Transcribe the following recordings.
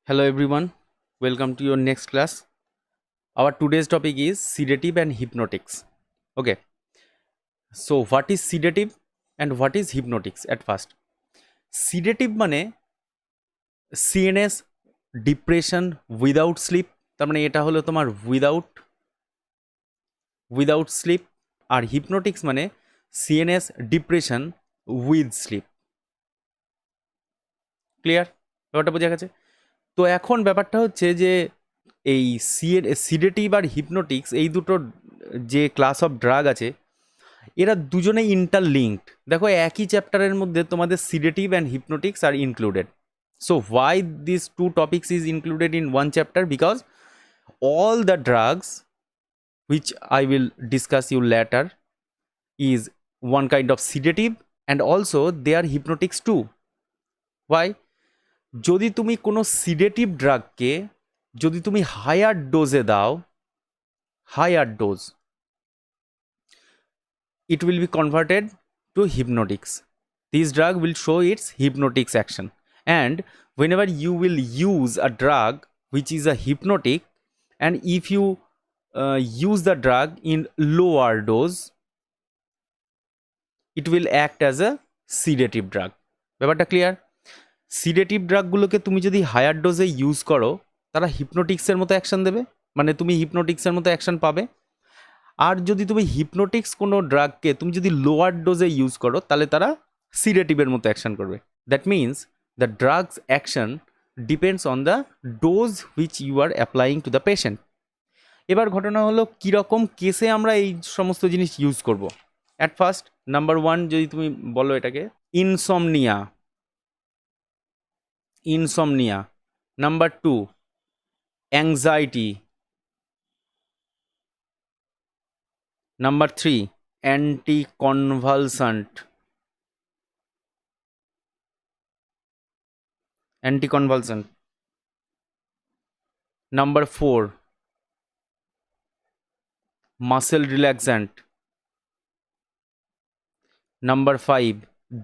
Hello everyone, welcome to your next class. Our today's topic is sedative and hypnotics. Okay, so what is sedative and what is hypnotics at first? Sedative মানে CNS depression without slip, তার মানে এটা হলো তোমার without slip. আর hypnotics মানে CNS depression with sleep. Clear? ব্যাপারটা বোঝা গেছে? তো এখন ব্যাপারটা হচ্ছে যে এই সিডেটিভ আর হিপনোটিক্স এই দুটো যে ক্লাস অফ ড্রাগ আছে এরা দুজনেই ইন্টারলিঙ্কড। দেখো একই চ্যাপ্টারের মধ্যে তোমাদের সিডেটিভ অ্যান্ড হিপনোটিক্স আর included. So why this two topics is included in one chapter? Because all the drugs which I will discuss you later is one kind of sedative and also they are hypnotics too. Why? যদি তুমি কোনো sedative ড্রাগকে যদি তুমি higher ডোজে দাও, higher dose, it will be converted to hypnotics. This drug will show its hypnotics action. And whenever you will use a drug which is a hypnotic, and if you use the drug in lower dose, it will act as a sedative drug. ব্যাপারটা clear? Sedative ড্রাগগুলোকে তুমি যদি higher ডোজে use করো তারা হিপনোটিক্সের মতো action দেবে, মানে তুমি হিপনোটিক্সের মতো অ্যাকশন পাবে। আর যদি তুমি হিপনোটিক্স কোনো ড্রাগকে তুমি যদি লোয়ার ডোজে ইউজ করো তাহলে তারা সিডেটিভের মতো অ্যাকশন করবে। That means the drugs action depends on the dose which you are applying to the patient. এবার ঘটনা হলো কীরকম কেসে আমরা এই সমস্ত জিনিস ইউজ করব। অ্যাট ফার্স্ট নাম্বার ওয়ান যদি তুমি বলো এটাকে insomnia, insomnia. Number two anxiety. Number three anticonvulsant, anticonvulsant. Number four muscle relaxant. Number five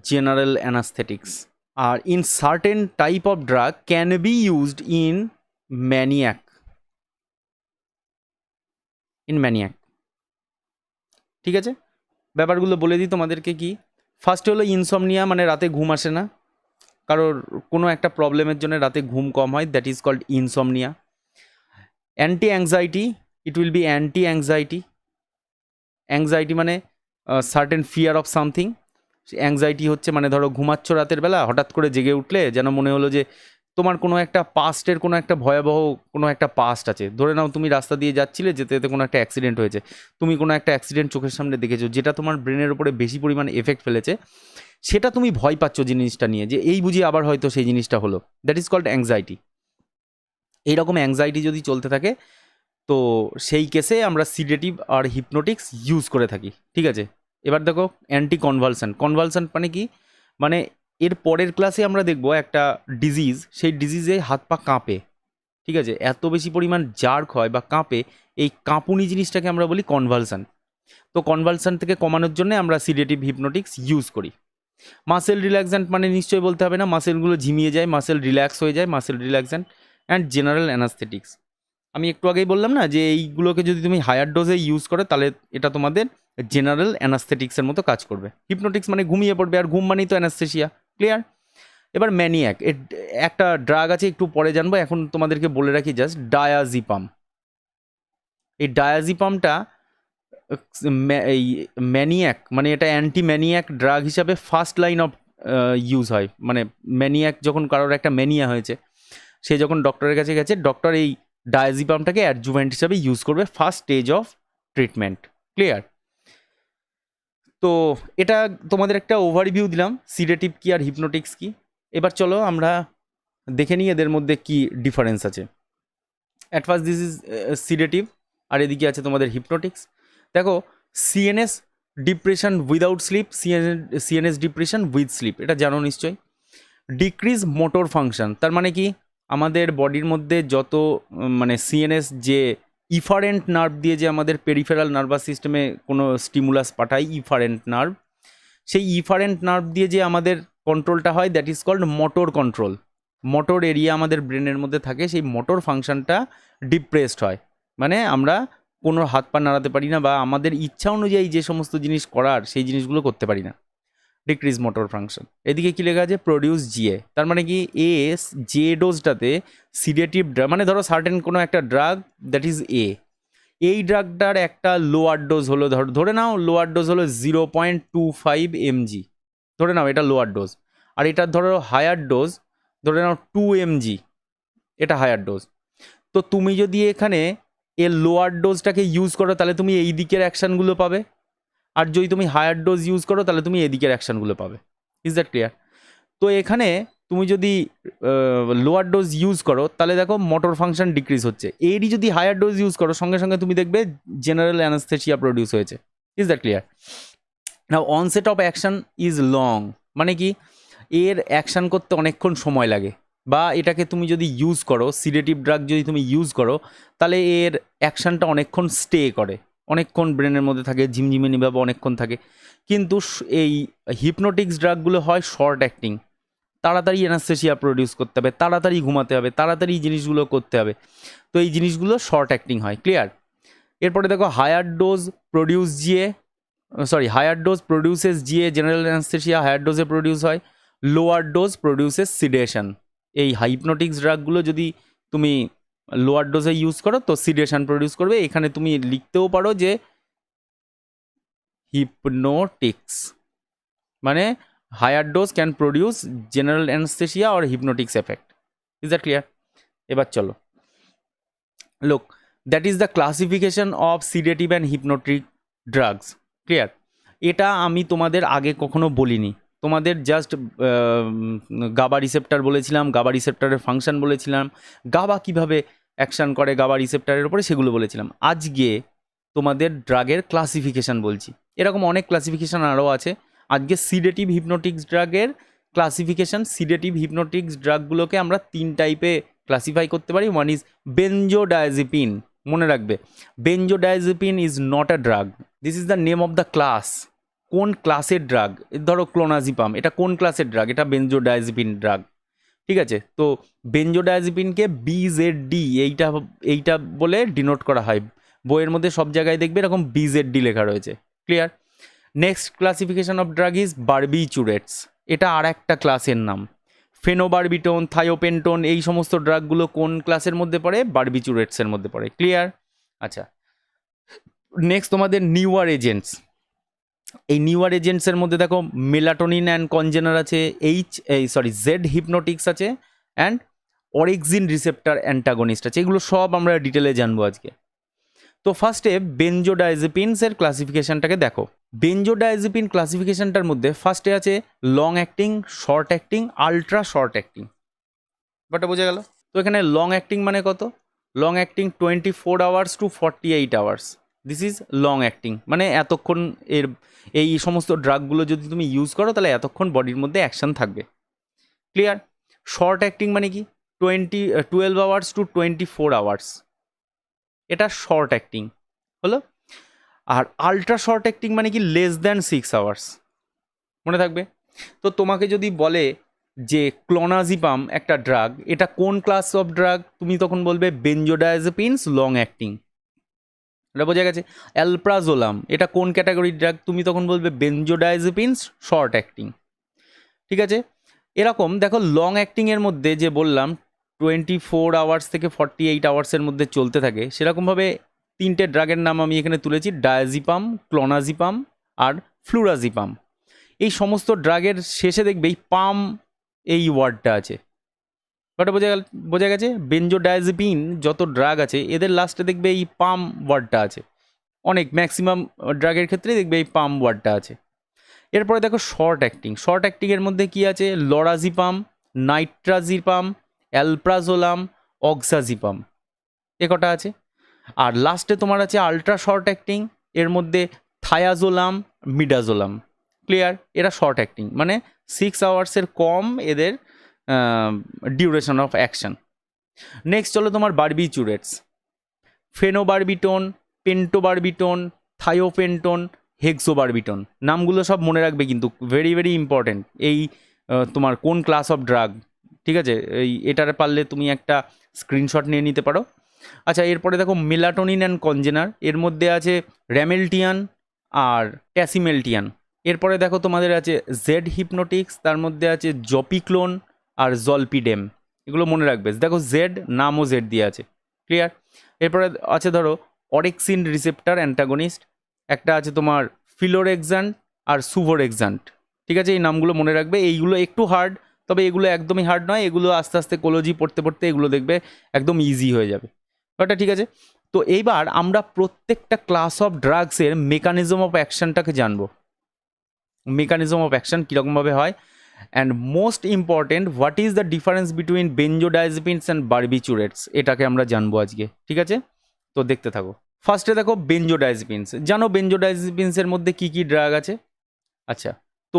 general anaesthetics. আর in certain type of drug can be used in maniac, ঠিক আছে? ব্যাপারগুলো বলে দিই তোমাদেরকে। কি ফার্স্টে হলো ইনসমনিয়া, মানে রাতে ঘুম আসে না, কারোর কোনো একটা প্রবলেমের জন্য রাতে ঘুম কম হয়, that is called insomnia. Anti anxiety, it will be anti anxiety. Anxiety মানে certain fear of something. Anxiety হচ্ছে মানে ধরো ঘুমাচ্ছ রাতের বেলা, হঠাৎ করে জেগে উঠলে যেন মনে হলো যে তোমার কোনো একটা পাস্টের কোনো একটা ভয়াবহ কোনো একটা পাস্ট আছে। ধরে নাও তুমি রাস্তা দিয়ে যাচ্ছিলে, যেতে যেতে কোনো একটা অ্যাক্সিডেন্ট হয়েছে, তুমি কোনো একটা অ্যাক্সিডেন্ট চোখের সামনে দেখেছো যেটা তোমার ব্রেনের উপরে বেশি পরিমাণে এফেক্ট ফেলেছে, সেটা তুমি ভয় পাচ্ছ জিনিসটা নিয়ে, যে এই বুঝি আবার হয়তো সেই জিনিসটা হলো। That is called anxiety. এইরকম অ্যাংজাইটি যদি চলতে থাকে তো সেই কেসে আমরা সিডেটিভ আর হিপনোটিক্স ইউজ করে থাকি, ঠিক আছে? এবার দেখো অ্যান্টি কনভালসেন্ট। কনভালসেন্ট মানে কি? মানে এর পরের ক্লাসে আমরা দেখব একটা ডিজিজ, সেই ডিজিজে হাত পা কাঁপে, ঠিক আছে? এত বেশি পরিমাণ জার্ক হয় বা কাঁপে, এই কাঁপুনি জিনিসটাকে আমরা বলি কনভালসেন্ট। তো কনভালসেন্ট থেকে কমানোর জন্য আমরা সিডেটিভ হিপনোটিক্স ইউজ করি। মাসেল রিল্যাক্সেন্ট মানে নিশ্চয়ই বলতে হবে না, মাসেলগুলো ঝিমিয়ে যায়, মাসেল রিল্যাক্স হয়ে যায়, মাসেল রিল্যাক্সেন্ট। অ্যান্ড জেনারেল অ্যানাস্থেটিক্স, আমি একটু আগেই বললাম না যে এইগুলোকে যদি তুমি হায়ার ডোজে ইউজ করো তাহলে এটা তোমাদের জেনারেল অ্যানাস্থেটিক্সের মতো কাজ করবে। হিপনোটিক্স মানে ঘুমিয়ে পড়বে, আর ঘুম মানেই তো অ্যানাস্থেশিয়া। ক্লিয়ার? এবার ম্যানিয়াক, একটা ড্রাগ আছে, একটু পরে জানবো, এখন তোমাদেরকে বলে রাখি জাস্ট ডায়াজিপাম। এই ডায়াজিপামটা এই ম্যানিয়াক মানে এটা অ্যান্টি ম্যানিয়াক ড্রাগ হিসাবে ফার্স্ট লাইন অফ ইউজ হয়। মানে ম্যানিয়াক যখন কারোর একটা ম্যানিয়া হয়েছে, সে যখন ডক্টরের কাছে গেছে, ডক্টর এই ডায়াজিপামটাকে অ্যাডজুভেন্ট হিসাবে ইউজ করবে first stage of treatment. Clear? তো এটা তোমাদের একটা ওভারভিউ দিলাম সিডেটিভ কি আর হিপনোটিক্স কি। এবার চলো আমরা দেখে নিই এদের মধ্যে কি ডিফারেন্স আছে। At first this is sedative, আর এদিকে আছে তোমাদের হিপনোটিক্স। দেখো CNS depression without sleep, CNS depression with sleep, এটা জানো নিশ্চয়ই। ডিক্রিজ মোটর ফাংশন, তার মানে কি আমাদের বডির মধ্যে যত মানে সিএনএস যে ইফারেন্ট নার্ভ দিয়ে যে আমাদের পেরিফেরাল নার্ভাস সিস্টেমে কোনো স্টিমুলাস পাঠায়, ইফারেন্ট নার্ভ, সেই ইফারেন্ট নার্ভ দিয়ে যে আমাদের কন্ট্রোলটা হয় that is called motor control. Motor area আমাদের ব্রেনের মধ্যে থাকে, সেই মোটর ফাংশনটা ডিপ্রেসড হয়, মানে আমরা কোনো হাত পা নাড়াতে পারি না বা আমাদের ইচ্ছা অনুযায়ী যে সমস্ত জিনিস করার সেই জিনিসগুলো করতে পারি না, ডিক্রিজ মোটর ফাংশন। এদিকে কী লেখা আছে, প্রডিউস জিএ, তার মানে কি এস যে ডোজটাতে সিডেটিভ ড্রাগ, মানে ধরো সার্টেন কোনো একটা ড্রাগ দ্যাট ইজ এই ড্রাগটার একটা লোয়ার ডোজ হলো, ধরে নাও লোয়ার ডোজ হলো 0.25 mg, ধরে নাও এটা লোয়ার ডোজ, আর এটার ধরো হায়ার ডোজ ধরে নাও 2 mg, এটা হায়ার ডোজ। তো তুমি যদি এখানে এর লোয়ার ডোজটাকে ইউজ করো তাহলে তুমি এই দিকের অ্যাকশানগুলো পাবে, আর যদি তুমি হায়ার ডোজ ইউজ করো তাহলে তুমি এদিকের অ্যাকশানগুলো পাবে। Is that clear? তো এখানে তুমি যদি লোয়ার ডোজ ইউজ করো তাহলে দেখো মোটর ফাংশন ডিক্রিজ হচ্ছে, এরই যদি হায়ার ডোজ ইউজ করো সঙ্গে সঙ্গে তুমি দেখবে জেনারেল অ্যানাস্থেসিয়া প্রডিউস হয়েছে। Is that clear? Now onset of action is long, মানে কি এর অ্যাকশান করতে অনেকক্ষণ সময় লাগে, বা এটাকে তুমি যদি ইউজ করো সিডেটিভ ড্রাগ যদি তুমি ইউজ করো তাহলে এর অ্যাকশানটা অনেকক্ষণ স্টে করে, অনেকক্ষণ ব্রেনের মধ্যে থাকে, ঝিমঝিমিনিভাবে অনেকক্ষণ থাকে। কিন্তু এই হিপনোটিক্স ড্রাগগুলো হয় শর্ট অ্যাক্টিং, তাড়াতাড়ি অ্যানাস্থেসিয়া প্রডিউস করতে হবে, তাড়াতাড়ি ঘুমাতে হবে, তাড়াতাড়ি এই জিনিসগুলো করতে হবে, তো এই জিনিসগুলো শর্ট অ্যাক্টিং হয়। ক্লিয়ার? এরপরে দেখো higher dose produce GA, higher dose produces GA, general anaesthesia higher ডোজে প্রডিউস হয়, লোয়ার ডোজ প্রডিউসেস সিডেশন। এই হাইপনোটিক্স ড্রাগগুলো যদি তুমি লোয়ার ডোজে ইউজ করো তো সিডেশন প্রডিউস করবে। এখানে তুমি লিখতেও পারো যে হিপনোটিক্স, মানে higher dose can produce general anaesthesia or hypnotics effect. Is that clear? এবার চলো, look that is the classification of sedative and hypnotic drugs. Clear? এটা আমি তোমাদের আগে কখনো বলিনি, তোমাদের জাস্ট গাবা রিসেপ্টার বলেছিলাম, গাবা রিসেপ্টারের ফাংশন বলেছিলাম, গাবা কীভাবে অ্যাকশান করে গাবা রিসেপ্টারের উপরে সেগুলো বলেছিলাম। আজকে তোমাদের ড্রাগের ক্লাসিফিকেশান বলছি, এরকম অনেক ক্লাসিফিকেশান আরও আছে। আজকে সিডেটিভ হিপনোটিক্স ড্রাগের ক্লাসিফিকেশান, সিডেটিভ হিপনোটিক্স ড্রাগগুলোকে আমরা 3 টাইপে ক্লাসিফাই করতে পারি। ওয়ান ইজ বেনজোডায়াজিপিন, মনে রাখবে benzodiazepine is not a drug, this is the name of the class. কোন ক্লাসের ড্রাগ? ধরো ক্লোনাজিপাম, এটা কোন ক্লাসের ড্রাগ? এটা বেনজোডায়াজিপিন ড্রাগ। ঠিক আছে? তো বেনজোডায়াজিপিনকে বিজেডডি এইটা বলে ডিনোট করা হয়, বইয়ের মধ্যে সব জায়গায় দেখবে এরকম বিজেডডি লেখা রয়েছে। Clear? Next classification of drug is barbiturates, এটা আর একটা ক্লাসের নাম। ফেনোবারবিটন, থায়োপেন্টন, এই সমস্ত ড্রাগগুলো কোন ক্লাসের মধ্যে পড়ে? বারবিচুরেটসের মধ্যে পড়ে। ক্লিয়ার? আচ্ছা, নেক্সট তোমাদের নিউয়ার এজেন্টস। এই নিউয়ার এজেন্টসের মধ্যে দেখো মেলাটোনিন অ্যান্ড কনজেনার আছে, জেড হিপনোটিক্স আছে, অ্যান্ড অরিক্সিন রিসেপ্টার অ্যান্টাগনিস্ট আছে। এগুলো সব আমরা ডিটেলে জানবো আজকে। তো ফার্স্টে বেনজোডায়াজিপিনসের ক্লাসিফিকেশনটাকে দেখো। বেনজোডায়াজিপিন ক্লাসিফিকেশনটার মধ্যে ফার্স্টে আছে long acting, short acting, ultra short acting. ব্যাপারটা বোঝা গেল? তো এখানে লং অ্যাক্টিং মানে কত? Long acting 24 hours to 48 hours, this is long acting, মানে এতক্ষণ এই সমস্ত ড্রাগগুলো যদি তুমি ইউজ করো তাহলে এতক্ষণ বডির মধ্যে অ্যাকশান থাকবে। ক্লিয়ার? শর্ট অ্যাক্টিং মানে কি? 12 আওয়ার্স টু 24 আওয়ার্স, এটা শর্ট অ্যাক্টিং হলো। আর আলট্রা শর্ট অ্যাক্টিং মানে কি? লেস দ্যান 6 আওয়ার্স, মনে থাকবে। তো তোমাকে যদি বলে যে ক্লোনাজিপাম একটা ড্রাগ, এটা কোন ক্লাস অফ ড্রাগ, তুমি তখন বলবে বেনজোডায়াজিপিনস লং অ্যাক্টিং, এটা বোঝা গেছে। অ্যালপ্রাজোলাম এটা কোন ক্যাটাগরির ড্রাগ, তুমি তখন বলবে বেনজোডায়াজিপিনস শর্ট অ্যাক্টিং। ঠিক আছে? এরকম দেখো লং অ্যাক্টিংয়ের মধ্যে যে বললাম 24 আওয়ার্স থেকে 48 আওয়ার্সের মধ্যে চলতে থাকে, সেরকমভাবে 3টে ড্রাগের নাম আমি এখানে তুলেছি, ডায়াজিপাম, ক্লোনাজিপাম আর ফ্লুরাজিপাম। এই সমস্ত ড্রাগের শেষে দেখবে এই পাম এই ওয়ার্ডটা আছে, ওটা বোঝা গেছে। বেনজোডায়াজিপিন যত ড্রাগ আছে এদের লাস্টে দেখবে এই পাম ওয়ার্ডটা আছে, অনেক ম্যাক্সিমাম ড্রাগের ক্ষেত্রে দেখবে এই পাম ওয়ার্ডটা আছে। এরপরে দেখো শর্ট অ্যাক্টিং, শর্ট অ্যাক্টিংয়ের মধ্যে কি আছে? লরাজিপাম, নাইট্রাজিপাম, অ্যালপ্রাজোলাম, অক্সাজিপাম, এ কটা আছে। আর লাস্টে তোমার আছে আলট্রা শর্ট অ্যাক্টিং, এর মধ্যে থায়াজোলাম, মিডাজোলাম। ক্লিয়ার? এরা শর্ট অ্যাক্টিং, মানে 6 আওয়ার্সের কম এদের ডিউরেশন অফ অ্যাকশন। নেক্সট চলো তোমার বারবিচুরেটস, ফেনোবারবিটন, পেন্টোবারবিটন, থায়োপেন্টন, হেক্সোবারবিটন, নামগুলো সব মনে রাখবে কিন্তু, ভেরি ভেরি ইম্পর্টেন্ট। এই তোমার কোন ক্লাস অফ ড্রাগ, ঠিক আছে, এটার পারলে তুমি একটা স্ক্রিনশট নিয়ে নিতে পারো। আচ্ছা, এরপরে দেখো মেলাটোনিন অ্যান্ড কনজেনার, এর মধ্যে আছে র্যামেলটিয়ান আর ট্যাসিমেলটিয়ান। এরপরে দেখো তোমাদের আছে জেড হিপনোটিক্স, তার মধ্যে আছে জপিক্লোন আর জলপিডেম। এগুলো মনে রাখবে, দেখো জেড নামও জেড দিয়ে আছে, ক্লিয়ার। এরপরে আছে ধরো অরেক্সিন রিসেপ্টার অ্যান্টাগনিস্ট, একটা আছে তোমার ফিলোরেক্সান্ট আর সুভোরেক্সান্ট। ঠিক আছে, এই নামগুলো মনে রাখবে, এইগুলো একটু হার্ড, তবে এগুলো একদমই হার্ড নয়, এগুলো আস্তে আস্তে কোলজি পড়তে পড়তে এগুলো দেখবে একদম ইজি হয়ে যাবে। ওটা ঠিক আছে। তো এইবার আমরা প্রত্যেকটা ক্লাস অফ ড্রাগসের মেকানিজম অফ অ্যাকশনটাকে জানবো। মেকানিজম অফ অ্যাকশন কীরকমভাবে হয়, and most important what is the difference between benzodiazepines and barbiturates, এটাকে আমরা জানবো আজকে। ঠিক আছে, তো দেখতে থাকো। ফার্স্টে দেখো বেনজোডাইজেপিনস, জানো বেনজোডাইজেপিনসের মধ্যে কী কী ড্রাগ আছে? আচ্ছা, তো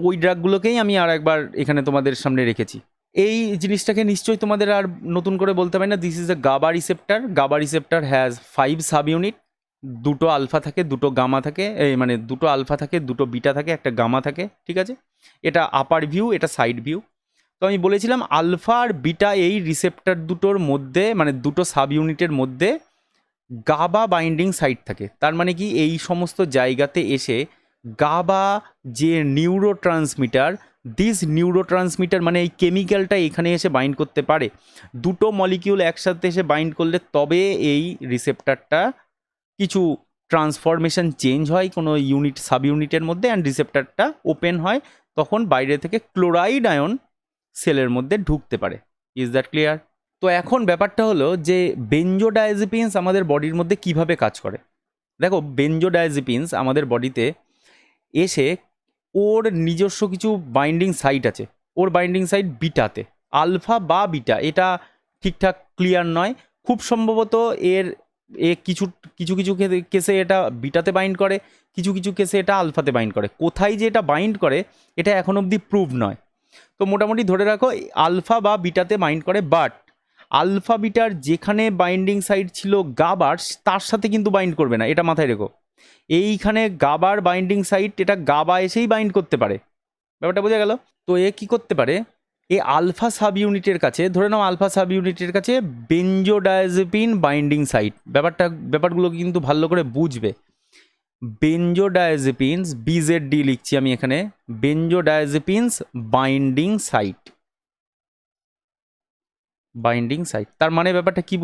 ওই ড্রাগগুলোকেই আমি আর একবার এখানে তোমাদের সামনে রেখেছি। এই জিনিসটাকে নিশ্চয়ই তোমাদের আর নতুন করে বলতে পারি না। This is a GABA receptor. GABA receptor has 5 subunit, দুটো আলফা থাকে, দুটো গামা থাকে, মানে দুটো আলফা থাকে, দুটো বিটা থাকে, একটা গামা থাকে। ঠিক আছে, এটা আপার ভিউ, এটা সাইড ভিউ। তো আমি বলেছিলাম আলফা আর বিটা এই রিসেপ্টার দুটোর মধ্যে, মানে দুটো সাব ইউনিটের মধ্যে গাবা বাইন্ডিং সাইট থাকে। তার মানে কি, এই সমস্ত জায়গাতে এসে গাবা যে neuro transmitter, this neuro transmitter মানে এই কেমিক্যালটা এখানে এসে বাইন্ড করতে পারে। দুটো মলিকিউল একসাথে এসে বাইন্ড করলে তবে এই রিসেপ্টারটা কিছু ট্রান্সফরমেশন চেঞ্জ হয় কোনো ইউনিট সাব ইউনিটের মধ্যে, অ্যান্ড রিসেপ্টারটা ওপেন হয়, তখন বাইরে থেকে ক্লোরাইড আয়ন সেলের মধ্যে ঢুকতে পারে। Is that clear? তো এখন ব্যাপারটা হলো যে বেনজোডায়াজেপিনস আমাদের বডির মধ্যে কিভাবে কাজ করে। দেখো, বেনজোডায়াজেপিনস আমাদের বডিতে এসে ওর নিজস্ব কিছু বাইন্ডিং সাইট আছে। ওর বাইন্ডিং সাইট বিটাতে, আলফা বা বিটা এটা ঠিকঠাক ক্লিয়ার নয়। খুব সম্ভবত এর কিছু কিছু কিছু কেসে এটা বিটাতে বাইন্ড করে, কিছু কিছু কেসে এটা আলফাতে বাইন্ড করে। কোথায় যে এটা বাইন্ড করে এটা এখন অবধি প্রুভ নয়। তো মোটামুটি ধরে রাখো আলফা বা বিটাতে বাইন্ড করে, বাট আলফা বিটার যেখানে বাইন্ডিং সাইট ছিল গাবার, তার সাথে কিন্তু বাইন্ড করবে না, এটা মাথায় রেখো। এইখানে গাবার বাইন্ডিং সাইট, এটা গাবা এসেই বাইন্ড করতে পারে। ব্যাপারটা বোঝা গেল? তো এ কি করতে পারে, এ আলফা সাব ইউনিটের কাছে, ধরে নাও আলফা সাব ইউনিটের কাছে বেনজোডায়াজেপিন বাইন্ডিং সাইট। ব্যাপারগুলো কিন্তু ভালো করে বুঝবে। বেনজোডায়াজেপিনস, বিজেডি লিখছি আমি এখানে, বেনজোডায়াজেপিনস বাইন্ডিং সাইট। বাইন্ডিং সাইট তার মানে ব্যাপারটা কি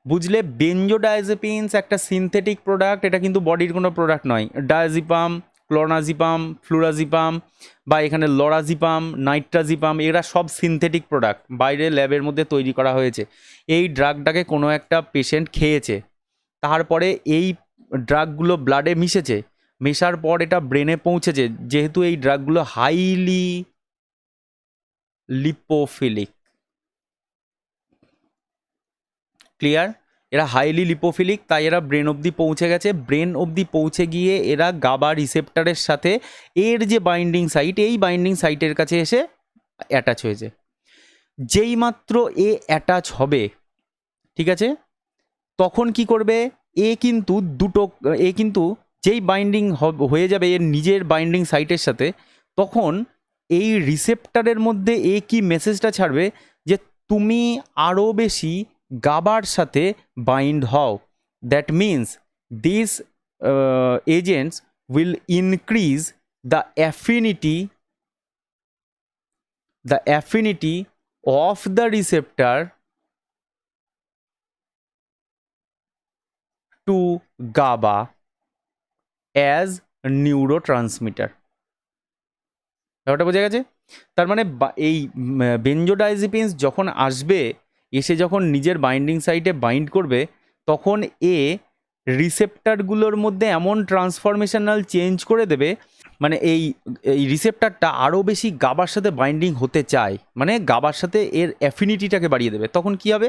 বুঝলে বেনজোডায়াজেপিনস একটা সিনথেটিক প্রোডাক্ট, এটা কিন্তু বডির কোনো প্রোডাক্ট নয়। ডায়াজিপাম, ক্লোনাজিপাম, ফ্লুরাজিপাম বা এখানে লরাজিপাম, নাইট্রাজিপাম, এরা সব সিনথেটিক প্রোডাক্ট, বাইরে ল্যাবের মধ্যে তৈরি করা হয়েছে। এই ড্রাগটাকে কোনো একটা পেশেন্ট খেয়েছে, তারপরে এই ড্রাগগুলো ব্লাডে মিশেছে, মেশার পর এটা ব্রেনে পৌঁছেছে। যেহেতু এই ড্রাগগুলো হাইলি লিপোফিলিক, ক্লিয়ার, এরা হাইলি লিপোফিলিক, তাই এরা ব্রেন অবধি পৌঁছে গেছে। ব্রেন অবধি পৌঁছে গিয়ে এরা গাবা রিসেপ্টারের সাথে এর যে বাইন্ডিং সাইট, এই বাইন্ডিং সাইটের কাছে এসে অ্যাটাচ হয়েছে। যেই মাত্র এ অ্যাটাচ হবে, ঠিক আছে, তখন কি করবে, এ কিন্তু যেই বাইন্ডিং হয়ে যাবে এর নিজের বাইন্ডিং সাইটের সাথে, তখন এই রিসেপ্টারের মধ্যে এ কি মেসেজটা ছাড়বে যে তুমি আরও বেশি গাবার সাথে বাইন্ড হও। That means this agents will increase the affinity of the receptor to GABA as neurotransmitter. ব্যাপারটা বোঝা গেছে? তার মানে এই বেনজোডায়াজেপিনস যখন আসবে, এসে যখন নিজের বাইন্ডিং সাইটে বাইন্ড করবে, তখন এ রিসেপ্টারগুলোর মধ্যে এমন ট্রান্সফরমেশনাল চেঞ্জ করে দেবে, মানে এই রিসেপ্টারটা আরও বেশি গাবার সাথে বাইন্ডিং হতে চায়, মানে গাবার সাথে এর অ্যাফিনিটিটাকে বাড়িয়ে দেবে। তখন কি হবে,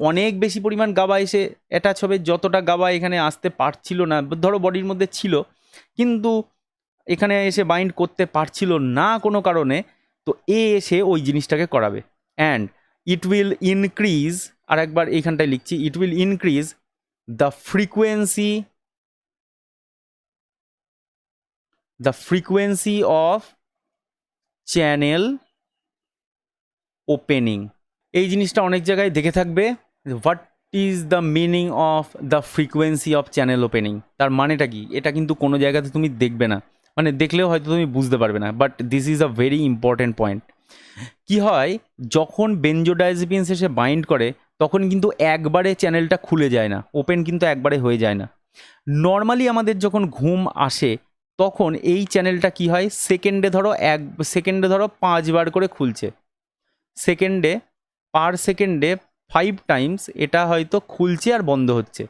অনেক বেশি পরিমাণ গাবা এসে অ্যাটাচ হবে। যতটা গাবা এখানে আসতে পারছিল না, ধরো বডির মধ্যে ছিল কিন্তু এখানে এসে বাইন্ড করতে পারছিল না কোনো কারণে, তো এসে ওই জিনিসটাকে করাবে। অ্যান্ড ইট উইল ইনক্রিজ, আর একবার এইখানটায় লিখছি, it will increase the frequency of channel opening. এই জিনিসটা অনেক জায়গায় দেখে থাকবে, what is the meaning of the frequency of channel opening, তার মানেটা কি, এটা কিন্তু কোনো জায়গাতে তুমি দেখবে না, মানে দেখলেও হয়তো তুমি বুঝতে পারবে না, but this is a very important point. কি হয়, যখন বেনজোডাইজিপিনস এসে বাইন্ড করে তখন কিন্তু একবারে চ্যানেলটা খুলে যায় না, ওপেন কিন্তু একবারে হয়ে যায় না। নর্মালি আমাদের যখন ঘুম আসে তখন এই চ্যানেলটা কি হয়, সেকেন্ডে ধরো 5 বার করে খুলছে, সেকেন্ডে পার সেকেন্ডে 5 টাইমস এটা হয়তো খুলছে আর বন্ধ হচ্ছে,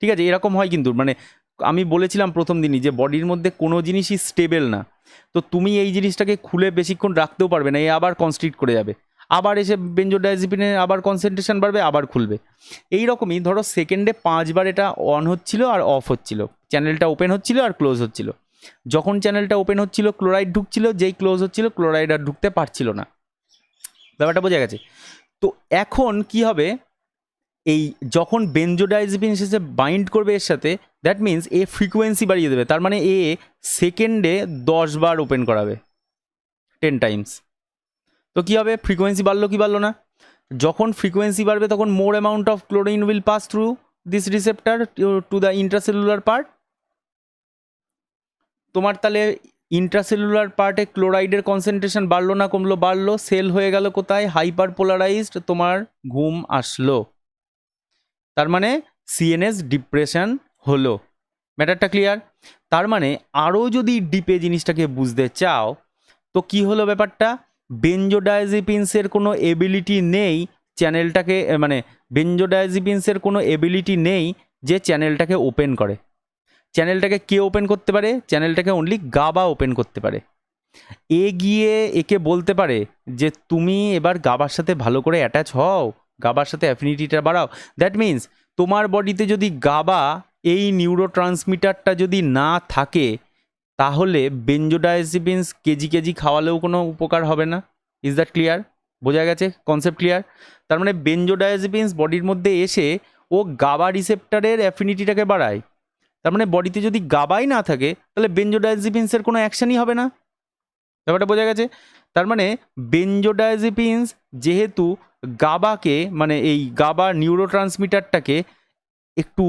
ঠিক আছে, এরকম হয় কিন্তু, মানে আমি বলেছিলাম প্রথম দিনই যে বডির মধ্যে কোনো জিনিসই স্টেবল না, তো তুমি এই জিনিসটাকে খুলে বেশিক্ষণ রাখতেও পারবে না, এ আবার কনস্ট্রিক্ট করে যাবে, আবার এসে বেনজোডাইজিপিনে আবার কনসেন্ট্রেশন বাড়বে, আবার খুলবে। এই রকমই ধরো সেকেন্ডে 5 বার এটা অন হচ্ছিল আর অফ হচ্ছিল, চ্যানেলটা ওপেন হচ্ছিল আর ক্লোজ হচ্ছিল, যখন চ্যানেলটা ওপেন হচ্ছিল ক্লোরাইড ঢুকছিল, যেই ক্লোজ হচ্ছিল ক্লোরাইড আর ঢুকতে পারছিল না। ব্যাপারটা বোঝা গেছে? তো এখন কি হবে, এই যখন বেনজোডাইজিপিন এসে বাইন্ড করবে এর সাথে, দ্যাট মিন্স এ ফ্রিকোয়েন্সি বাড়িয়ে দেবে, তার মানে এ সেকেন্ডে 10 বার ওপেন করাবে, 10 টাইমস। তো কী হবে, ফ্রিকোয়েন্সি বাড়লো কি বাড়লো না? যখন ফ্রিকোয়েন্সি বাড়বে তখন more amount of chlorine will pass through this receptor to the intracellular part. তোমার তাহলে ইন্ট্রাসেলুলার পার্টে ক্লোরাইডের কনসেন্ট্রেশন বাড়লো না কমলো? বাড়লো। সেল হয়ে গেল কোথায়? হাইপার পোলারাইজড, তোমার ঘুম আসলো, তার মানে সিএনএস ডিপ্রেশন হলো। ম্যাটারটা ক্লিয়ার? তার মানে আরও যদি ডিপে জিনিসটাকে বুঝতে চাও তো কি হলো ব্যাপারটা, বেনজোডাইজিপিনসের কোনো এবিলিটি নেই চ্যানেলটাকে, মানে বেনজোডাইজিপিনসের কোনো এবিলিটি নেই যে চ্যানেলটাকে ওপেন করে। চ্যানেলটাকে কে ওপেন করতে পারে? চ্যানেলটাকে অনলি গাবা ওপেন করতে পারে। এ গিয়ে একে বলতে পারে যে তুমি এবার গাবার সাথে ভালো করে অ্যাটাচ হও, গাবার সাথে অ্যাফিনিটিটা বাড়াও। দ্যাট মিন্স তোমার বডিতে যদি গাবা এই নিউরো ট্রান্সমিটারটা যদি না থাকে তাহলে বেনজোডাইজিপিনস কেজি কেজি খাওয়ালেও কোনো উপকার হবে না। Is that clear? বোঝা গেছে? Concept clear? তার মানে বেনজোডাইজিপিনস বডির মধ্যে এসে ও গাবা রিসেপ্টারের অ্যাফিনিটিটাকে বাড়ায়। তার মানে বডিতে যদি গাবাই না থাকে তাহলে বেনজোডাইজিপিনসের কোনো অ্যাকশনই হবে না। ব্যাপারটা বোঝা গেছে? তার মানে বেনজোডাইজিপিনস যেহেতু গাবাকে, মানে এই গাবা নিউরো ট্রান্সমিটারটাকে একটু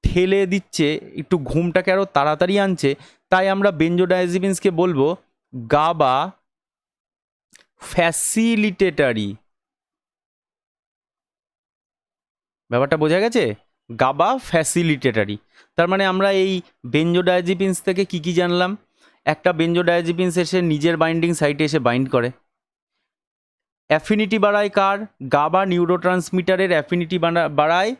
ঠেলে দিচ্ছে, একটু ঘুমটাকে আরও তাড়াতাড়ি আনছে, তাই আমরা বেনজোডাইজিপিনসকে বলবো গাবা ফ্যাসিলিটেটারি। ব্যাপারটা বোঝা গেছে? গাবা ফ্যাসিলিটেটারি। তার মানে আমরা এই বেনজোডাইজিপিনস থেকে কি কি জানলাম? একটা, বেনজোডাইজিপিনস এসে নিজের বাইন্ডিং সাইটে এসে বাইন্ড করে। অ্যাফিনিটি বাড়ায় কার? গাবা নিউরো ট্রান্সমিটারের অ্যাফিনিটি বাড়ায়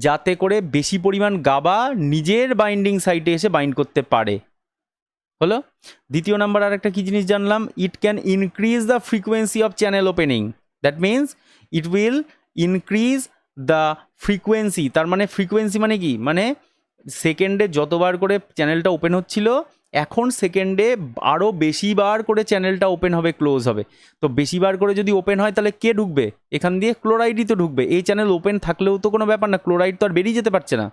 যাতে করে বেশি পরিমাণ গাবা নিজের বাইন্ডিং সাইটে এসে বাইন্ড করতে পারে। হলো। দ্বিতীয় নাম্বার আর একটা কী জিনিস জানলাম? It can increase the frequency of channel opening. That means it will increase the frequency. তার মানে ফ্রিকোয়েন্সি মানে কি? মানে সেকেন্ডে যতবার করে চ্যানেলটা ওপেন হচ্ছিল এখন সেকেন্ডে আরও বেশিবার করে চ্যানেলটা ওপেন হবে, ক্লোজ হবে। তো বেশিবার করে যদি ওপেন হয় তাহলে কে ঢুকবে এখান দিয়ে? ক্লোরাইডই তো ঢুকবে। এই চ্যানেল ওপেন থাকলেও তো কোনো ব্যাপার না, ক্লোরাইড তো আর বেরিয়ে যেতে পারছে না,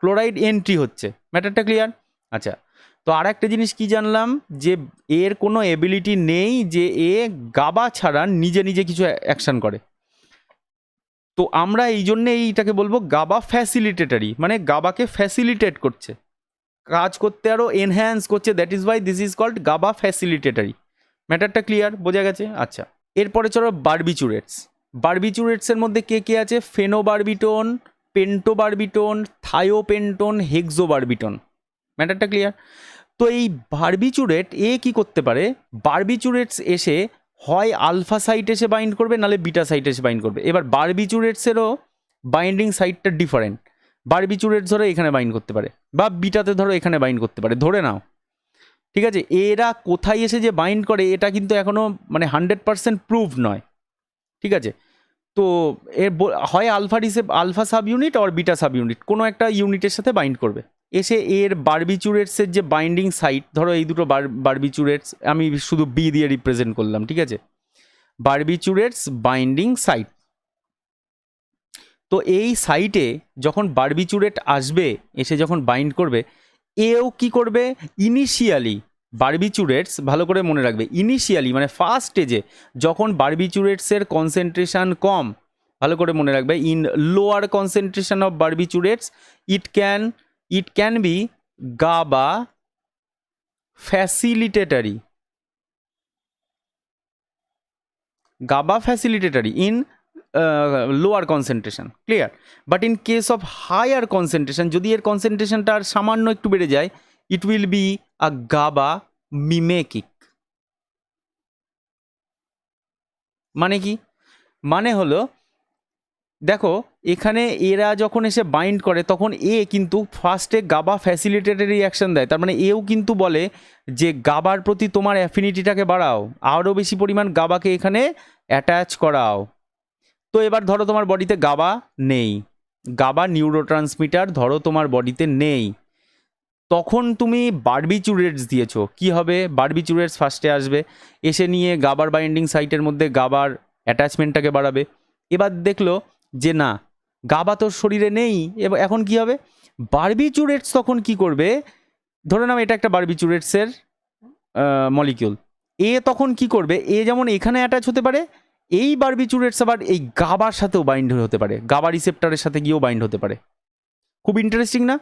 ক্লোরাইড এন্ট্রি হচ্ছে। ম্যাটারটা ক্লিয়ার? আচ্ছা, তো আর একটা জিনিস কি জানলাম, যে এর কোনো এবিলিটি নেই যে এ গাবা ছাড়া নিজে নিজে কিছু অ্যাকশন করে। তো আমরা এই জন্যে এইটাকে বলবো গাবা ফ্যাসিলিটেটারি, মানে গাবাকে ফ্যাসিলিটেট করছে, কাজ করতে আরও এনহ্যান্স করছে। That is why this is called GABA facilitatory. ম্যাটারটা ক্লিয়ার? বোঝা গেছে? আচ্ছা, এরপরে চলো বারবিচুরেটস। বারবিচুরেটসের মধ্যে কে কে আছে? ফেনোবারবিটন, পেন্টোবারবিটন, থায়োপেন্টন, হেক্সোবারবিটন। ম্যাটারটা ক্লিয়ার? তো এই বারবিচুরেট এ কি করতে পারে? বারবিচুরেটস এসে হয় আলফা সাইট এসে বাইন্ড করবে, নাহলে বিটা সাইট এসে বাইন্ড করবে। এবার বারবিচুরেটসেরও বাইন্ডিং সাইটটা ডিফারেন্ট। বারবিচুরেটস ধরো এখানে বাইন্ড করতে পারে, বা বিটাতে ধরো এখানে বাইন্ড করতে পারে, ধরে নাও, ঠিক আছে। এরা কোথায় এসে যে বাইন্ড করে এটা কিন্তু এখনও মানে 100% প্রুভ নয়, ঠিক আছে। তো এর হয় আলফা সাব ইউনিট আর বিটা সাব ইউনিট কোনো একটা ইউনিটের সাথে বাইন্ড করবে, এসে এর বারবিচুরেটসের যে বাইন্ডিং সাইট, ধরো এই দুটো বারবিচুরেটস আমি শুধু বি দিয়ে রিপ্রেজেন্ট করলাম, ঠিক আছে, বারবিচুরেটস বাইন্ডিং সাইট। তো এই সাইটে যখন বারবিচুরেট আসবে, এসে যখন বাইন্ড করবে, এও কি করবে? ইনিশিয়ালি বারবিচুরেটস ভালো করে মনে রাখবে, ইনিশিয়ালি মানে ফার্স্ট স্টেজে যখন বারবিচুরেটসের কনসেন্ট্রেশন কম, ভালো করে মনে রাখবে, in lower concentration of barbiturates it can be GABA facilitatory in lower concentration, clear, but in case of higher concentration যদি এর কনসেন্ট্রেশনটা আর সামান্য একটু বেড়ে যায়, it will be a GABA mimetic। মানে কি? মানে হলো, দেখো এখানে এরা যখন এসে বাইন্ড করে তখন এ কিন্তু ফার্স্টে গাবা ফ্যাসিলিটেটরি রিয়াকশন দেয়, তার মানে এও কিন্তু বলে যে গাবার প্রতি তোমার অ্যাফিনিটিটাকে বাড়াও, আরও বেশি পরিমাণ গাবাকে এখানে অ্যাটাচ করাও। তো এবার ধরো তোমার বডিতে গাবা নেই, গাবা নিউরোট্রান্সমিটার ধরো তোমার বডিতে নেই, তখন তুমি বারবিচুরেটস দিয়েছো, কি হবে? বারবিচুরেটস ফার্স্টে আসবে, এসে নিয়ে গাবার বাইন্ডিং সাইটের মধ্যে গাবার অ্যাটাচমেন্টটাকে বাড়াবে। এবার দেখলো যে না, গাবা তোর শরীরে নেই, এবার এখন কি হবে? বারবিচুরেটস তখন কি করবে? ধরে নাও এটা একটা বারবিচুরেটসের মলিকিউল, এ তখন কি করবে? এ যেমন এখানে অ্যাটাচ হতে পারে, এই বারবিচুরেটস আবার এই গাবার সাথেও বাইন্ড হতে পারে, গাবা রিসেপ্টরের সাথে গিয়েও বাইন্ড হতে পারে। খুব ইন্টারেস্টিং না?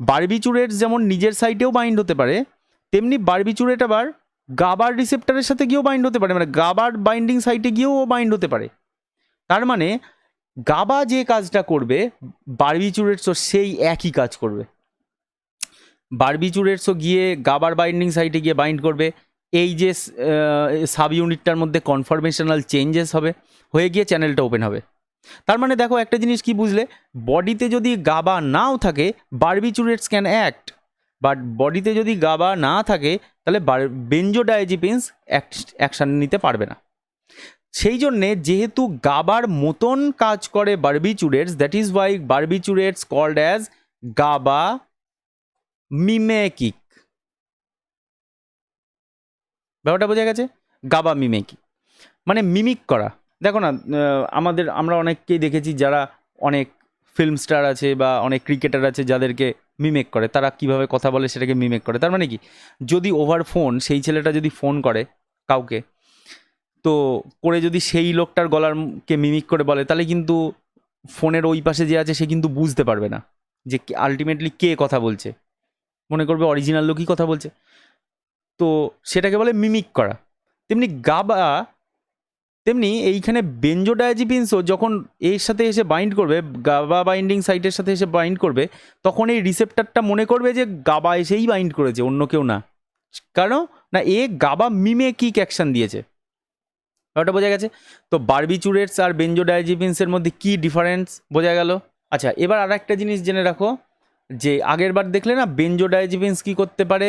বারবিচুরেটস যেমন নিজের সাইটেও বাইন্ড হতে পারে, তেমনি বারবিচুরেট আবার গাবার রিসেপ্টরের সাথে গিয়েও বাইন্ড হতে পারে, মানে গাবার বাইন্ডিং সাইটে গিয়েও বাইন্ড হতে পারে। তার মানে গাবা যে কাজটা করবে বারবিচুরেটসও সেই একই কাজ করবে। বারবিচুরেটসও গিয়ে গাবার বাইন্ডিং সাইটে গিয়ে বাইন্ড করবে, এই যে সাব ইউনিটটার মধ্যে কনফরমেশনাল চেঞ্জেস হবে, হয়ে গিয়ে চ্যানেলটা ওপেন হবে। তার মানে দেখো একটা জিনিস কি বুঝলে, বডিতে যদি গাবা নাও থাকে বারবিচুরেটস ক্যান অ্যাক্ট, বাট বডিতে যদি গাবা না থাকে তাহলে বেনজোডায়াজিপিনস অ্যাকশান নিতে পারবে না। সেই জন্যে যেহেতু গাবার মতন কাজ করে barbiturates, that is why barbiturates called as GABA mimetic. ব্যাপারটা বোঝা গেছে? গাবা মিমেকিক মানে মিমিক করা। দেখো না, আমরা অনেককেই দেখেছি যারা অনেক ফিল্ম স্টার আছে বা অনেক ক্রিকেটার আছে যাদেরকে মিমেক করে, তারা কিভাবে কথা বলে সেটাকে মিমেক করে। তার মানে কি, যদি ওভার ফোন সেই ছেলেটা যদি ফোন করে কাউকে, তো করে যদি সেই লোকটার গলারকে মিমিক করে বলে, তাহলে কিন্তু ফোনের ওই পাশে যে আছে সে কিন্তু বুঝতে পারবে না যে আলটিমেটলি কে কথা বলছে, মনে করবে অরিজিনাল লোকই কথা বলছে। তো সেটাকে বলে মিমিক করা। তেমনি গাবা, তেমনি এইখানে বেনজোডায়াজিপিনসও যখন এর সাথে এসে বাইন্ড করবে, গাবা বাইন্ডিং সাইটের সাথে এসে বাইন্ড করবে, তখন এই রিসেপ্টারটা মনে করবে যে গাবা এসেই বাইন্ড করেছে, অন্য কেউ না। কারণ না, এ গাবা মিমেকিক অ্যাকশন দিয়েছে। ওটা বোঝা গেছে? তো বারবিচুরেটস আর বেনজোডায়াজিপিনসের মধ্যে কি ডিফারেন্স বোঝা গেল। আচ্ছা, এবার আর একটা জিনিস জেনে রাখো, যে আগের বার দেখলে না বেনজোডায়াজিপিনস কি করতে পারে,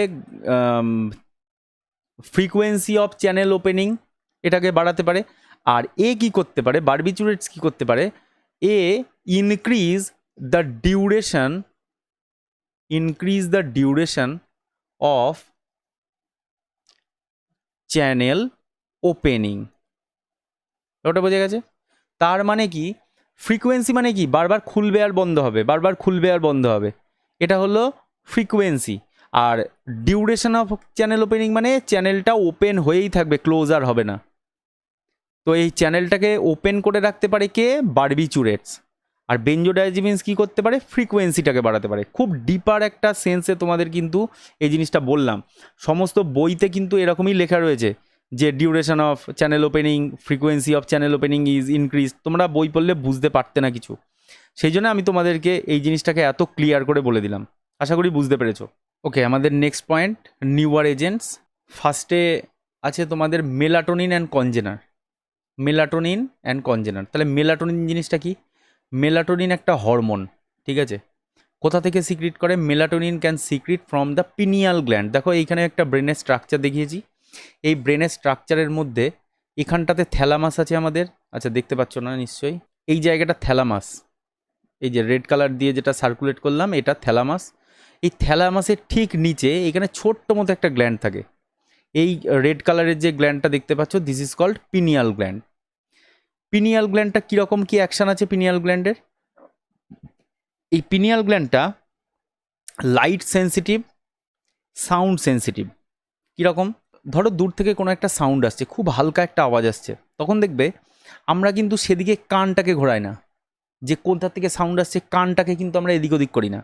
ফ্রিকোয়েন্সি অফ চ্যানেল ওপেনিং এটাকে বাড়াতে পারে। আর এ কি করতে পারে, বারবিচুরেটস কি করতে পারে, এ increase the duration of channel opening. ওটা বোঝা গেছে? তার মানে কি, ফ্রিকোয়েন্সি মানে কি, বারবার খুলবে আর বন্ধ হবে, বারবার খুলবে আর বন্ধ হবে, এটা হলো ফ্রিকোয়েন্সি। আর ডিউরেশন অফ চ্যানেল ওপেনিং মানে চ্যানেলটা ওপেন হয়েই থাকবে, ক্লোজ আর হবে না। তো এই চ্যানেলটাকে ওপেন করে রাখতে পারে কে? বারবিচুরেটস। আর বেনজোডায়াজিপিনস কী করতে পারে? ফ্রিকোয়েন্সিটাকে বাড়াতে পারে। খুব ডিপার একটা সেন্সে তোমাদের কিন্তু এই জিনিসটা বললাম, সমস্ত বইতে কিন্তু এরকমই লেখা রয়েছে যে duration of channel opening, frequency of channel opening is increase. তোমরা বই পড়লে বুঝতে পারতে না কিছু, সেই জন্য আমি তোমাদেরকে এই জিনিসটাকে এত ক্লিয়ার করে বলে দিলাম। আশা করি বুঝতে পেরেছো। ওকে, আমাদের নেক্সট পয়েন্ট, নিউয়ার এজেন্টস। ফার্স্টে আছে তোমাদের melatonin and congener. Melatonin and congener, তাহলে মেলাটোনিন জিনিসটা কি? মেলাটোনিন একটা হরমোন, ঠিক আছে? কোথা থেকে সিক্রিট করে? Melatonin can secrete from the pineal gland. দেখো এইখানে একটা ব্রেনের স্ট্রাকচার দেখিয়েছি, এই ব্রেনের স্ট্রাকচারের মধ্যে এখানটাতে থ্যালামাস আছে আমাদের। আচ্ছা, দেখতে পাচ্ছ না নিশ্চয়ই, এই জায়গাটা থ্যালামাস, এই যে রেড কালার দিয়ে যেটা সার্কুলেট করলাম এটা থ্যালামাস। এই থ্যালামাসের ঠিক নিচে এখানে ছোট্ট মতো একটা গ্ল্যান্ড থাকে, এই রেড কালারের যে গ্ল্যান্ডটা দেখতে পাচ্ছ, this is called pineal gland. Pineal গ্ল্যান্ডটা কীরকম কী অ্যাকশান আছে পিনিয়াল গ্ল্যান্ডের? এই পিনিয়াল গ্ল্যান্ডটা লাইট সেন্সিটিভ, সাউন্ড সেন্সিটিভ। কীরকম? ধরো দূর থেকে কোনো একটা সাউন্ড আসছে, খুব হালকা একটা আওয়াজ আসছে, তখন দেখবে আমরা কিন্তু সেদিকে কানটাকে ঘোরাই না, যে কোথা থেকে সাউন্ড আসছে কানটাকে কিন্তু আমরা এদিক ওদিক করি না,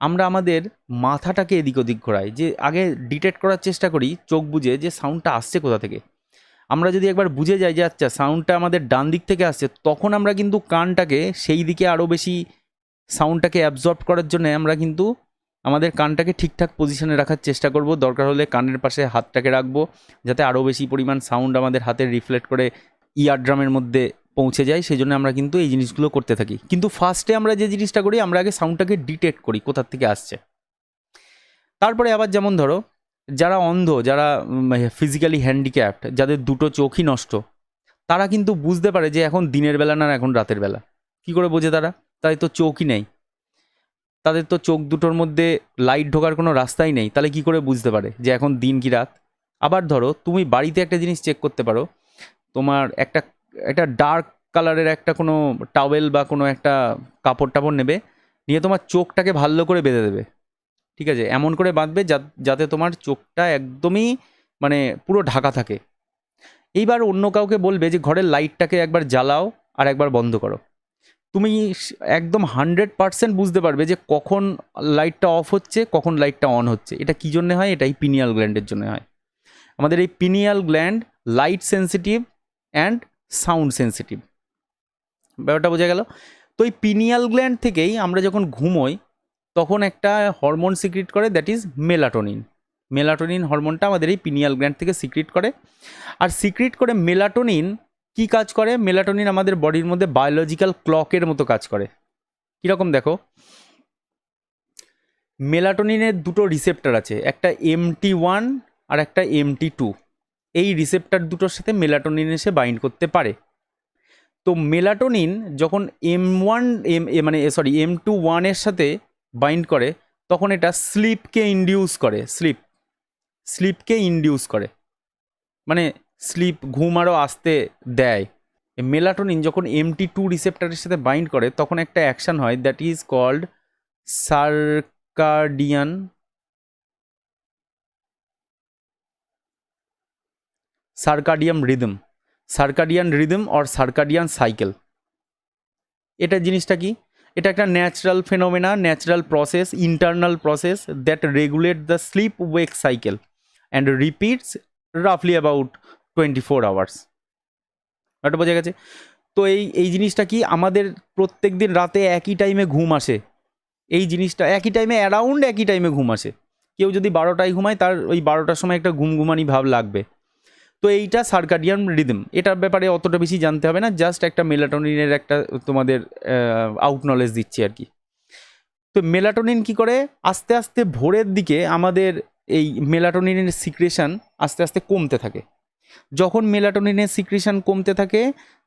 আমরা আমাদের মাথাটাকে এদিক ওদিক ঘোরাই, যে আগে ডিটেক্ট করার চেষ্টা করি চোখ বুজে যে সাউন্ডটা আসছে কোথা থেকে। আমরা যদি একবার বুঝে যাই যে আচ্ছা সাউন্ডটা আমাদের ডান দিক থেকে আসছে, তখন আমরা কিন্তু কানটাকে সেই দিকে আরও বেশি সাউন্ডটাকে অ্যাবজর্ব করার জন্য আমরা কিন্তু আমাদের কানটাকে ঠিকঠাক পজিশনে রাখার চেষ্টা করব। দরকার হলে কানের পাশে হাতটাকে রাখবো, যাতে আরও বেশি পরিমাণ সাউন্ড আমাদের হাতে রিফ্লেক্ট করে ইয়ার ড্রামের মধ্যে পৌঁছে যায়। সেই জন্য আমরা কিন্তু এই জিনিসগুলো করতে থাকি। কিন্তু ফার্স্টে আমরা যে জিনিসটা করি, আমরা আগে সাউন্ডটাকে ডিটেক্ট করি কোথার থেকে আসছে। তারপরে আবার যেমন ধরো যারা অন্ধ, যারা ফিজিক্যালি হ্যান্ডিক্যাপড, যাদের দুটো চোখই নষ্ট, তারা কিন্তু বুঝতে পারে যে এখন দিনের বেলা না এখন রাতের বেলা। কি করে বোঝে তারা? তাদের তো চোখই নেই, তাদের তো চোখ দুটোর মধ্যে লাইট ঢোকার কোনো রাস্তাই নেই, তাহলে কি করে বুঝতে পারে যে এখন দিন কি রাত? আবার ধরো তুমি বাড়িতে একটা জিনিস চেক করতে পারো, তোমার একটা একটা ডার্ক কালারের একটা কোনো টাওয়েল বা কোনো একটা কাপড় টাপড় নেবে, নিয়ে তোমার চোখটাকে ভালো করে বেঁধে দেবে, ঠিক আছে? এমন করে বাঁধবে যাতে তোমার চোখটা একদমই মানে পুরো ঢাকা থাকে। এইবার অন্য কাউকে বলবে যে ঘরের লাইটটাকে একবার জ্বালাও আর একবার বন্ধ করো, তুমি একদম 100% বুঝতে পারবে যে কখন লাইটটা অফ হচ্ছে, কখন লাইটটা অন হচ্ছে। এটা কী জন্য হয়? এটাই পিনিয়াল গ্ল্যান্ডের জন্য হয়। আমাদের এই pineal gland light sensitive and sound sensitive, ব্যাপারটা বোঝা গেল? তো এই পিনিয়াল গ্ল্যান্ড থেকেই আমরা যখন ঘুমোই তখন একটা হরমোন সিক্রিট করে, দ্যাট ইজ মেলাটোনিন। মেলাটোনিন হরমোনটা আমাদের এই পিনিয়াল গ্ল্যান্ড থেকে সিক্রিট করে। আর সিক্রিট করে মেলাটোনিন কি কাজ করে? মেলাটোনিন আমাদের বডির মধ্যে বায়োলজিক্যাল ক্লকের মতো কাজ করে। কীরকম দেখো, মেলাটোনিনের দুটো রিসেপ্টর আছে, একটা MT1 আর একটা MT2। এই রিসেপ্টর দুটোর সাথে মেলাটোনিন এসে বাইন্ড করতে পারে। তো মেলাটোনিন যখন M21 এর সাথে বাইন্ড করে, তখন এটা স্লিপকে ইনডিউস করে, স্লিপকে ইনডিউস করে, মানে স্লিপ, ঘুম আরও আসতে দেয়। মেলাটোনিন যখন MT2 রিসেপ্টরের সাথে বাইন্ড করে, তখন একটা অ্যাকশন হয়, that is called circadian rhythm or circadian cycle. এটা জিনিসটা কি? এটা একটা natural phenomena, natural process, internal process that regulate the sleep wake cycle and repeats রাফলি অ্যাবাউট 24 আওয়ার্স। এটা বোঝা গেছে? তো এই জিনিসটা কি, আমাদের প্রত্যেক দিন রাতে একই টাইমে ঘুম আসে, এই জিনিসটা একই টাইমে, অ্যারাউন্ড একই টাইমে ঘুম আসে। কেউ যদি 12টায় ঘুমায়, তার ওই 12টার সময় একটা ঘুমঘুমানি ভাব লাগবে। তো এইটা সার্কাডিয়ান রিদম, এটার ব্যাপারে অতটা বেশি জানতে হবে না, জাস্ট একটা মেলাটোনিনের একটা তোমাদের আউট নলেজ দিচ্ছি আর কি। তো মেলাটোনিন কি করে, আস্তে আস্তে ভোরের দিকে আমাদের এই মেলাটোনিনের সিক্রেশন আস্তে আস্তে কমতে থাকে। যখন মেলাটোনিনের সিক্রেশন কমতে থাকে,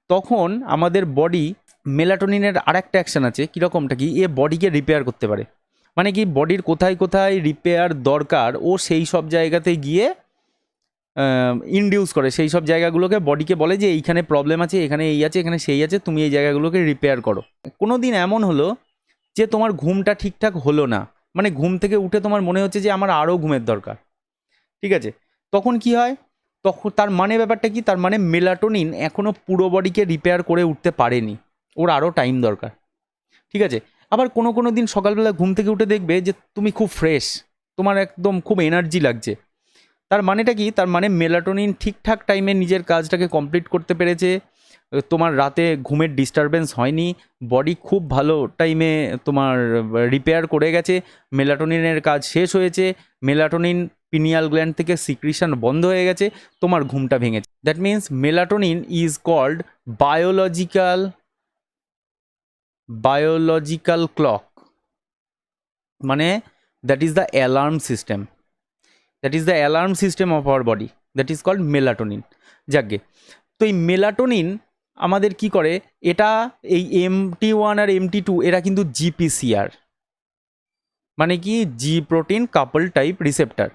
তখন আমাদের বডি, মেলাটোনিনের আরেকটা অ্যাকশন আছে, কীরকমটা কি, এ বডিকে রিপেয়ার করতে পারে। মানে কি, বডির কোথায় কোথায় রিপেয়ার দরকার ও সেই সব জায়গাতে গিয়ে ইনডিউস করে, সেই সব জায়গাগুলোকে বডিকে বলে যে এইখানে প্রবলেম আছে, এখানে এই আছে, এখানে সেই আছে, তুমি এই জায়গাগুলোকে রিপেয়ার করো। কোনো দিন এমন হলো যে তোমার ঘুমটা ঠিকঠাক হলো না, মানে ঘুম থেকে উঠে তোমার মনে হচ্ছে যে আমার আরও ঘুমের দরকার, ঠিক আছে? তখন কি হয়, তখন তার মানে ব্যাপারটা কি, তার মানে মেলাটোনিন এখনও পুরো বডিকে রিপেয়ার করে উঠতে পারেনি, ওর আরও টাইম দরকার, ঠিক আছে? আবার কোনো দিন সকালবেলা ঘুম থেকে উঠে দেখবে যে তুমি খুব ফ্রেশ, তোমার একদম খুব এনার্জি লাগছে। তার মানেটা কি, তার মানে মেলাটোনিন ঠিকঠাক টাইমে নিজের কাজটাকে কমপ্লিট করতে পেরেছে, তোমার রাতে ঘুমের ডিস্টারবেন্স হয়নি, বডি খুব ভালো টাইমে তোমার রিপেয়ার করে গেছে, মেলাটোনিনের কাজ শেষ হয়েছে, মেলাটোনিন পিনিয়াল গ্ল্যান্ড থেকে সিক্রিশন বন্ধ হয়ে গেছে, তোমার ঘুমটা ভেঙেছে। That means melatonin is called biological clock, মানে that is the alarm system, of our body, that is called melatonin. যাকে, তো এই মেলাটোনিন আমাদের কি করে, এটা এই MT1 আর MT2 এরা কিন্তু GPCR, মানে কি, জি প্রোটিন কাপল টাইপ রিসেপ্টার।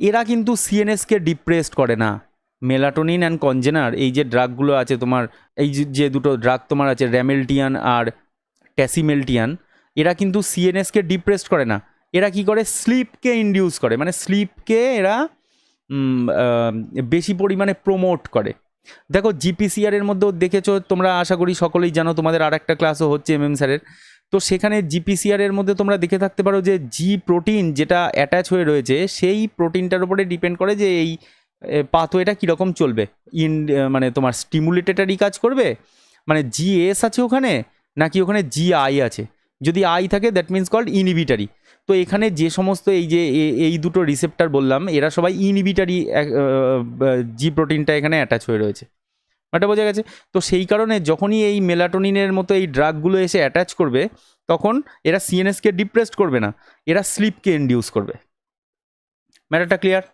এরা কিন্তু সিএনএসকে ডিপ্রেসড করে না। মেলাটোনিন অ্যান্ড কনজেনার, এই যে ড্রাগগুলো আছে তোমার, এই যে দুটো ড্রাগ তোমার আছে, র্যামেলটিয়ান আর ট্যাসিমেলটিয়ান, এরা কিন্তু সিএনএসকে ডিপ্রেসড করে না, এরা কি করে, স্লিপকে ইনডিউস করে, মানে স্লিপকে এরা বেশি পরিমাণে প্রমোট করে। দেখো জিপিসিআর এর মধ্যেও দেখেছো তোমরা, আশা করি সকলেই জানো, তোমাদের আর একটা ক্লাসও হচ্ছে এমএম স্যারের। তো সেখানে জিপিসিআর এর মধ্যে তোমরা দেখে থাকতে পারো যে জি প্রোটিন যেটা অ্যাটাচ হয়ে রয়েছে সেই প্রোটিনটার উপরে ডিপেন্ড করে যে এই পাথওয়েটা কীরকম চলবে। মানে তোমার স্টিমুলেটেটারই কাজ করবে, মানে জিএস আছে ওখানে, নাকি ওখানে জিআই আছে। যদি আই থাকে দ্যাট মিনস কল্ড ইনহিবিটারি। তো এখানে যে সমস্ত এই যে এই দুটো রিসেপ্টার বললাম, এরা সবাই ইনহিবিটারি জি প্রোটিনটা এখানে অ্যাটাচ হয়ে রয়েছে। এটা বোঝা গেছে? তো সেই কারণে যখনই এই মেলাটোনিনের মতো এই ড্রাগগুলো এসে অ্যাটাচ করবে, তখন এরা সিএনএসকে ডিপ্রেসড করবে না, এরা স্লিপকে ইনডিউস করবে। ম্যাটারটা ক্লিয়ার?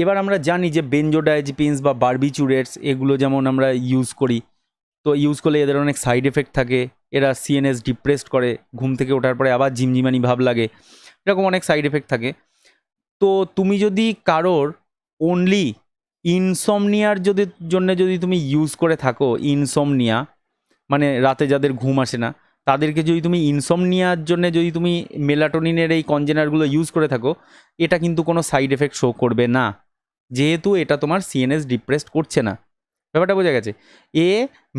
এবার আমরা জানি যে বেনজোডায়াজিপিনস বা বারবিচুরেটস এগুলো যেমন আমরা ইউজ করি, তো ইউজ করলে এদের অনেক সাইড এফেক্ট থাকে। এরা সিএনএস ডিপ্রেসড করে, ঘুম থেকে ওঠার পরে আবার ঝিমঝিমানি ভাব লাগে, এরকম অনেক সাইড এফেক্ট থাকে। তো তুমি যদি কারোর অনলি ইনসমনিয়ার জন্য যদি তুমি ইউজ করে থাকো, ইনসমনিয়া মানে রাতে যাদের ঘুম আসে না, তাদেরকে যদি তুমি ইনসমনিয়ার জন্য যদি তুমি মেলাটোনিনের এই কনজেনারগুলো ইউজ করে থাকো, এটা কিন্তু কোনো সাইড এফেক্ট শো করবে না, যেহেতু এটা তোমার সিএনএস ডিপ্রেসড করছে না। ব্যাপারটা বোঝা গেছে? এ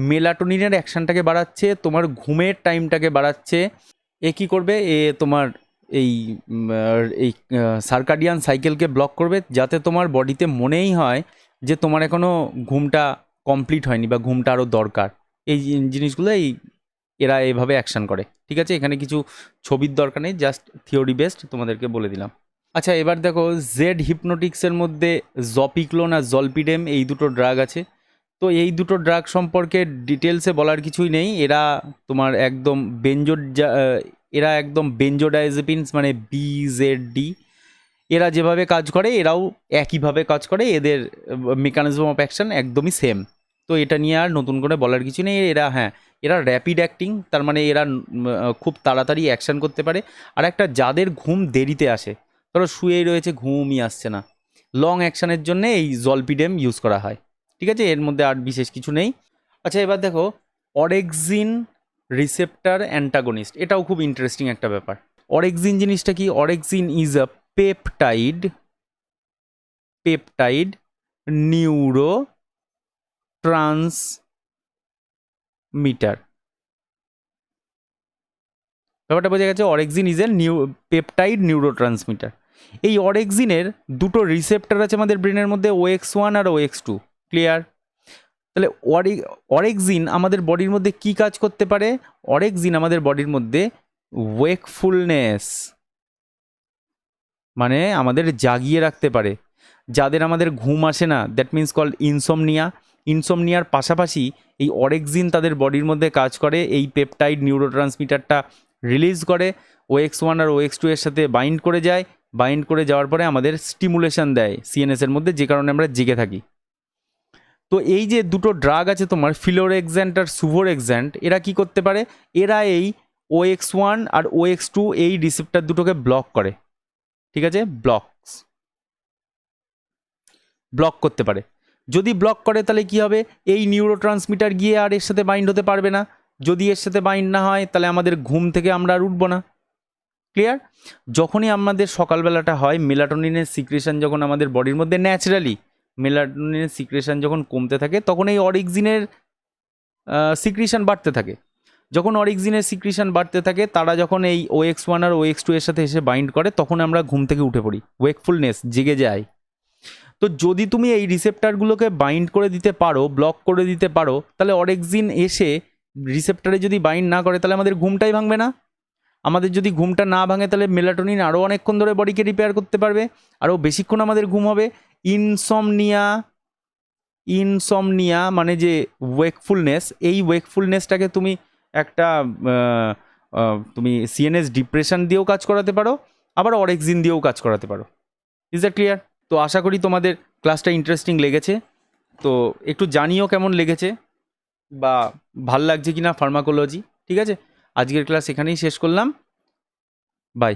মেলাটোনিনের অ্যাকশানটাকে বাড়াচ্ছে, তোমার ঘুমের টাইমটাকে বাড়াচ্ছে। এ কী করবে? এ তোমার এই সার্কাডিয়ান সাইকেলকে ব্লক করবে, যাতে তোমার বডিতে মনেই হয় যে তোমার এখনও ঘুমটা কমপ্লিট হয়নি বা ঘুমটা আরও দরকার। এই জিনিসগুলো এরা এভাবে অ্যাকশান করে। ঠিক আছে, এখানে কিছু ছবির দরকার নেই, জাস্ট থিওরি বেসড তোমাদেরকে বলে দিলাম। আচ্ছা, এবার দেখো জেড হিপনোটিক্সের মধ্যে জপিক্লোন আর জলপিডেম এই দুটো ড্রাগ আছে। তো এই দুটো ড্রাগ সম্পর্কে ডিটেলসে বলার কিছুই নেই। এরা তোমার একদম এরা একদম বেনজোডায়াজেপিনস মানে বিজেডডি, এরা যেভাবে কাজ করে এরাও একইভাবে কাজ করে, এদের মেকানিজম অফ অ্যাকশন একদমই সেম। তো এটা নিয়ে আর নতুন করে বলার কিছু নেই। এরা র্যাপিড অ্যাক্টিং, তার মানে এরা খুব তাড়াতাড়ি অ্যাকশন করতে পারে। আর একটা যাদের ঘুম দেরিতে আসে, ধরো শুয়েই রয়েছে, ঘুমই আসছে না, লং অ্যাকশনের জন্য এই জলপিডেম ইউজ করা হয়। ঠিক আছে, এর মধ্যে আর বিশেষ কিছু নেই। আচ্ছা, এবার দেখো অরেক্সিন রিসেপ্টার অ্যান্টাগনিস্ট, এটাও খুব ইন্টারেস্টিং একটা ব্যাপার। অরেক্সিন জিনিসটা কি? Orexin is a peptide neurotransmitter. ব্যাপারটা বোঝা গেছে? Orexin is a peptide neurotransmitter. এই অরেক্সিনের দুটো রিসেপ্টার আছে আমাদের ব্রেনের মধ্যে, OX1 আর OX2। ক্লিয়ার? তাহলে অরেক্সিন আমাদের বডির মধ্যে কি কাজ করতে পারে? অরেক্সিন আমাদের বডির মধ্যে ওয়েকফুলনেস মানে আমাদের জাগিয়ে রাখতে পারে। যাদের আমাদের ঘুম আসে না, দ্যাট মিন্স কল্ড ইনসমনিয়ার পাশাপাশি এই অরেক্সিন তাদের বডির মধ্যে কাজ করে, এই পেপটাইড নিউরোট্রান্সমিটারটা রিলিজ করে, OX1 আর OX2 এর সাথে বাইন্ড করে যায়, বাইন্ড করে যাওয়ার পরে আমাদের স্টিমুলেশন দেয় সিএনএস এর মধ্যে, যে কারণে আমরা জেগে থাকি। তো এই যে দুটো ড্রাগ আছে তোমার, ফিলোরেক্স্যান্ট আর সুভোরেক্স্যান্ট, এরা কি করতে পারে? এরা এই OX1 আর OX2 এই রিসেপ্টার দুটোকে ব্লক করে। ঠিক আছে, ব্লক করতে পারে। যদি ব্লক করে তাহলে কি হবে? এই নিউরোট্রান্সমিটার গিয়ে আর এর সাথে বাইন্ড হতে পারবে না। যদি এর সাথে বাইন্ড না হয়, তাহলে আমাদের ঘুম থেকে আমরা আর উঠবো না। ক্লিয়ার? যখনই আমাদের সকালবেলাটা হয়, মেলাটোনিনের সিক্রেশন যখন আমাদের বডির মধ্যে ন্যাচারালি মেলাটোনিনের সিক্রেশন যখন কমতে থাকে, তখন এই অরিক্সিনের সিক্রেশন বাড়তে থাকে। যখন অরিক্সিনের সিক্রেশন বাড়তে থাকে, তারা যখন এই OX1 আর OX2 এর সাথে এসে বাইন্ড করে, তখন আমরা ঘুম থেকে উঠে পড়ি, ওয়েকফুলনেস, জেগে যাই। তো যদি তুমি এই রিসেপ্টারগুলোকে বাইন্ড করে দিতে পারো, ব্লক করে দিতে পারো, তাহলে অরেক্সিন এসে রিসেপ্টারে যদি বাইন্ড না করে, তাহলে আমাদের ঘুমটাই ভাঙবে না। আমাদের যদি ঘুমটা না ভাঙে, তাহলে মেলাটোনিন আরও অনেকক্ষণ ধরে বডিকে রিপেয়ার করতে পারবে, আরও বেশিক্ষণ আমাদের ঘুম হবে। ইনসমনিয়া মানে যে ওয়েকফুলনেস, এই ওয়েকফুলনেসটাকে তুমি একটা তুমি সিএনএস ডিপ্রেশন দিয়েও কাজ করাতে পারো, আবার অরেক্সিন দিয়েও কাজ করাতে পারো। Is that clear? তো আশা করি তোমাদের ক্লাসটা ইন্টারেস্টিং লেগেছে। তো একটু জানিও কেমন লেগেছে বা ভাল লাগছে কি না ফার্মাকোলজি। ঠিক আছে, আজকের ক্লাস এখানেই শেষ করলাম। বাই।